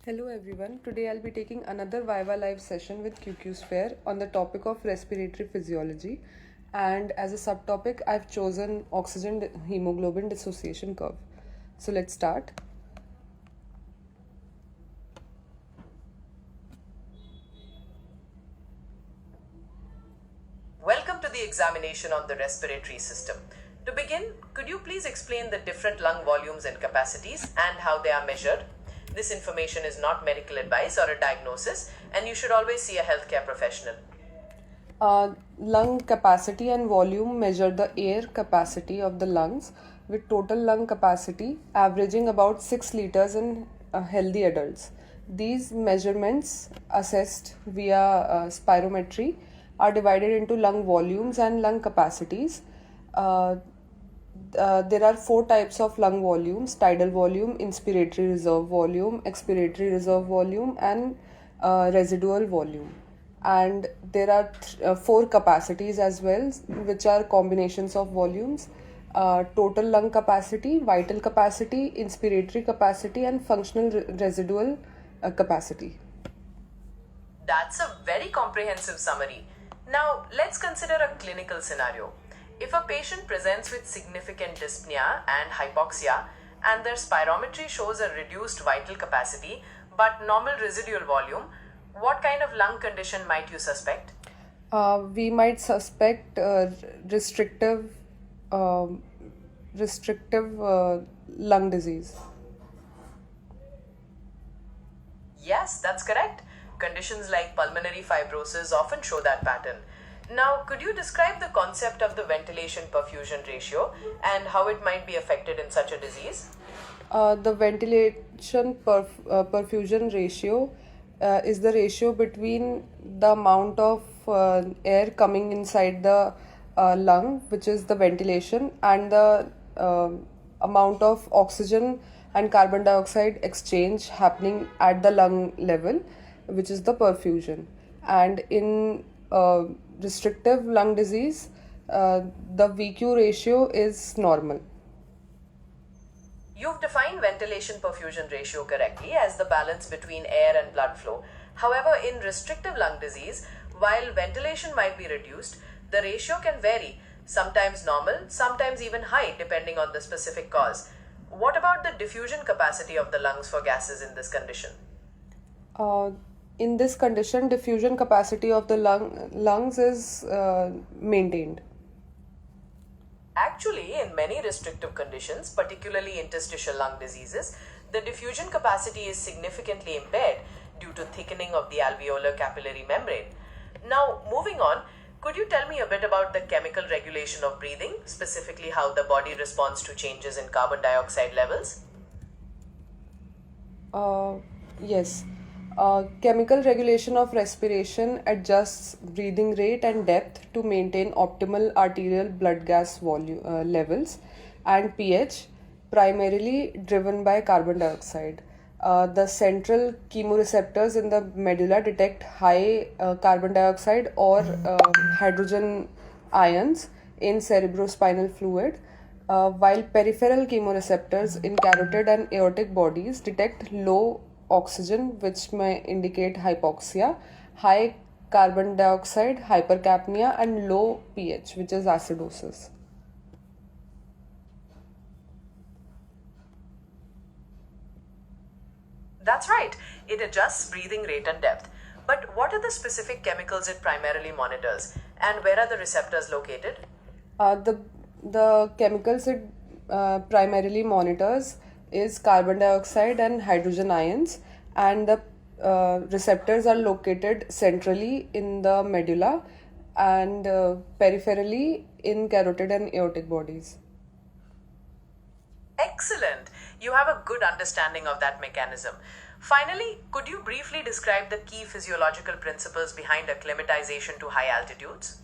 Hello everyone, today I'll be taking another Viva Live session with QQSphere on the topic of respiratory physiology, and as a subtopic I've chosen oxygen hemoglobin dissociation curve. So let's start. Welcome to the examination on the respiratory system. To begin, could you please explain the different lung volumes and capacities and how they are measured? This information is not medical advice or a diagnosis, and you should always see a healthcare professional. Lung capacity and volume measure the air capacity of the lungs, with total lung capacity averaging about 6 liters in healthy adults. These measurements, assessed via spirometry, are divided into lung volumes and lung capacities. There are 4 types of lung volumes: tidal volume, inspiratory reserve volume, expiratory reserve volume, and residual volume. And there are 4 capacities as well, which are combinations of volumes: total lung capacity, vital capacity, inspiratory capacity, and functional residual capacity. That's a very comprehensive summary. Now, let's consider a clinical scenario. If a patient presents with significant dyspnea and hypoxia, and their spirometry shows a reduced vital capacity but normal residual volume, what kind of lung condition might you suspect? We might suspect restrictive lung disease. Yes, that's correct. Conditions like pulmonary fibrosis often show that pattern. Now, could you describe the concept of the ventilation perfusion ratio and how it might be affected in such a disease? The ventilation perfusion ratio is the ratio between the amount of air coming inside the lung, which is the ventilation, and the amount of oxygen and carbon dioxide exchange happening at the lung level, which is the perfusion. And in restrictive lung disease, the VQ ratio is normal. You've defined ventilation perfusion ratio correctly as the balance between air and blood flow. However, in restrictive lung disease, while ventilation might be reduced, the ratio can vary, sometimes normal, sometimes even high, depending on the specific cause. What about the diffusion capacity of the lungs for gases in this condition? In this condition, diffusion capacity of the lungs is maintained. Actually, in many restrictive conditions, particularly interstitial lung diseases, the diffusion capacity is significantly impaired due to thickening of the alveolar capillary membrane. Now, moving on, could you tell me a bit about the chemical regulation of breathing, specifically how the body responds to changes in carbon dioxide levels? Yes. Chemical regulation of respiration adjusts breathing rate and depth to maintain optimal arterial blood gas volume levels and pH, primarily driven by carbon dioxide. The central chemoreceptors in the medulla detect high carbon dioxide or hydrogen ions in cerebrospinal fluid, while peripheral chemoreceptors in carotid and aortic bodies detect low oxygen, which may indicate hypoxia, high carbon dioxide, hypercapnia, and low pH, which is acidosis. That's right, it adjusts breathing rate and depth. But what are the specific chemicals it primarily monitors, and where are the receptors located? The chemicals it primarily monitors is carbon dioxide and hydrogen ions, and the receptors are located centrally in the medulla and peripherally in carotid and aortic bodies. Excellent! You have a good understanding of that mechanism. Finally, could you briefly describe the key physiological principles behind acclimatization to high altitudes?